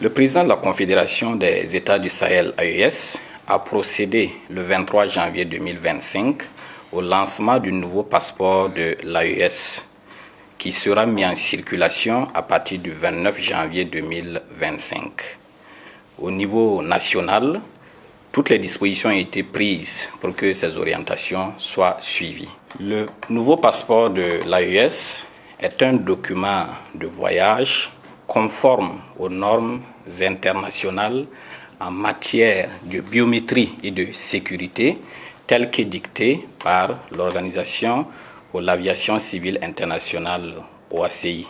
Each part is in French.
Le président de la Confédération des États du Sahel, AES, a procédé le 23 janvier 2025 au lancement du nouveau passeport de l'AES qui sera mis en circulation à partir du 29 janvier 2025. Au niveau national, toutes les dispositions ont été prises pour que ces orientations soient suivies. Le nouveau passeport de l'AES est un document de voyage conforme aux normes internationales en matière de biométrie et de sécurité telles que dictées par l'Organisation pour l'aviation civile internationale OACI.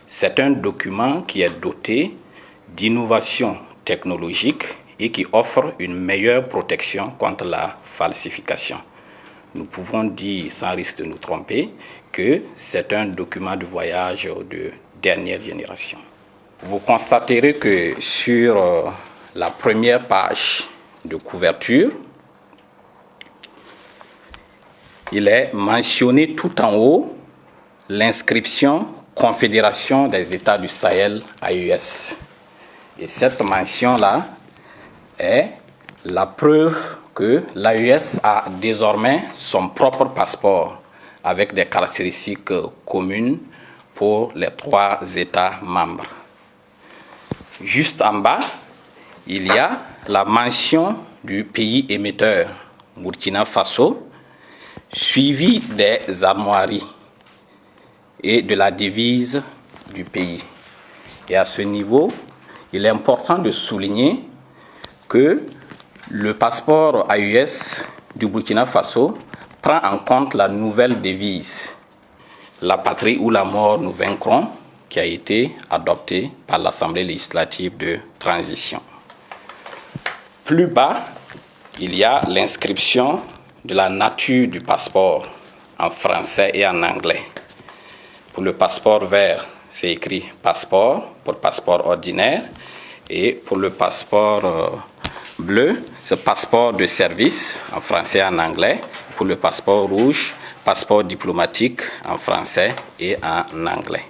C'est un document qui est doté d'innovations technologiques et qui offre une meilleure protection contre la falsification. Nous pouvons dire, sans risque de nous tromper, que c'est un document de voyage de dernière génération. Vous constaterez que sur la première page de couverture, il est mentionné tout en haut l'inscription Confédération des États du Sahel AES. Et cette mention-là est la preuve que l'AES a désormais son propre passeport avec des caractéristiques communes pour les 3 États membres. Juste en bas, il y a la mention du pays émetteur, Burkina Faso, suivi des armoiries et de la devise du pays. Et à ce niveau, il est important de souligner que le passeport AES du Burkina Faso prend en compte la nouvelle devise « La patrie ou la mort, nous vaincrons » qui a été adoptée par l'Assemblée législative de transition. Plus bas, il y a l'inscription de la nature du passeport en français et en anglais. Pour le passeport vert, c'est écrit « passeport » pour passeport ordinaire et pour le passeport bleu, c'est passeport de service en français et en anglais. Pour le passeport rouge, passeport diplomatique en français et en anglais.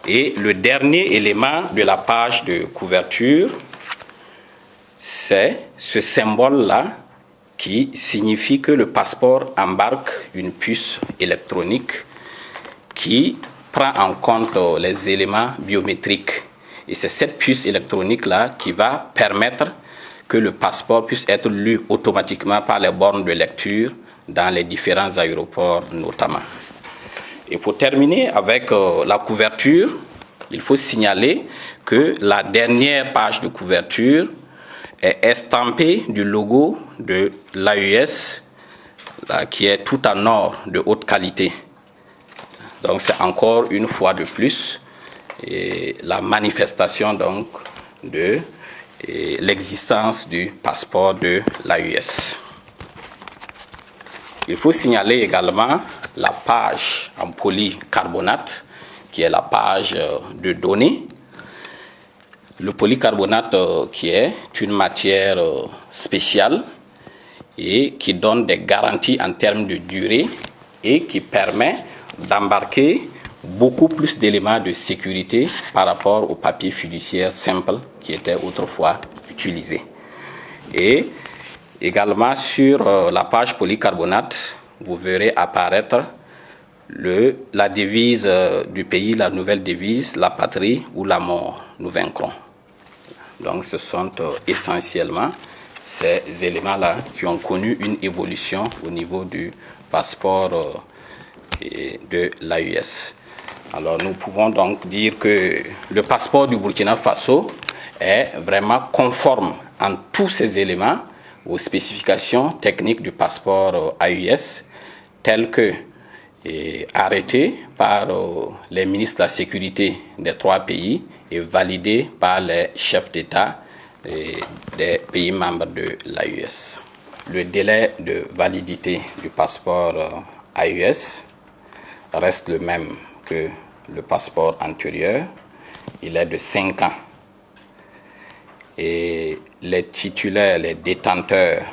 Et le dernier élément de la page de couverture, c'est ce symbole-là qui signifie que le passeport embarque une puce électronique qui prend en compte les éléments biométriques. Et c'est cette puce électronique-là qui va permettre que le passeport puisse être lu automatiquement par les bornes de lecture dans les différents aéroports notamment. Et pour terminer avec la couverture, il faut signaler que la dernière page de couverture est estampée du logo de l'AES qui est tout en or de haute qualité. Donc c'est encore une fois de plus la manifestation donc de l'existence du passeport de l'AES. Il faut signaler également la page en polycarbonate, qui est la page de données. Le polycarbonate qui est une matière spéciale et qui donne des garanties en termes de durée et qui permet d'embarquer beaucoup plus d'éléments de sécurité par rapport au papier fiduciaire simple qui était autrefois utilisé. Et également sur la page polycarbonate, vous verrez apparaître la devise du pays, la nouvelle devise, la patrie ou la mort, nous vaincrons. Donc ce sont essentiellement ces éléments-là qui ont connu une évolution au niveau du passeport de l'AES. Alors nous pouvons donc dire que le passeport du Burkina Faso est vraiment conforme en tous ces éléments aux spécifications techniques du passeport AES telles que arrêtées par les ministres de la sécurité des 3 pays et validées par les chefs d'État des pays membres de l'AES. Le délai de validité du passeport AES reste le même que le passeport antérieur. Il est de 5 ans. Et les titulaires, les détenteurs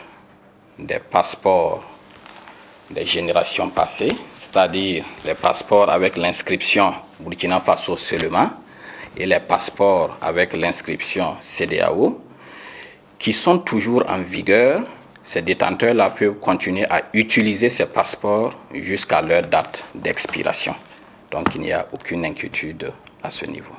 des passeports des générations passées, c'est-à-dire les passeports avec l'inscription Burkina Faso seulement, et les passeports avec l'inscription CEDEAO, qui sont toujours en vigueur, ces détenteurs-là peuvent continuer à utiliser ces passeports jusqu'à leur date d'expiration. Donc il n'y a aucune inquiétude à ce niveau.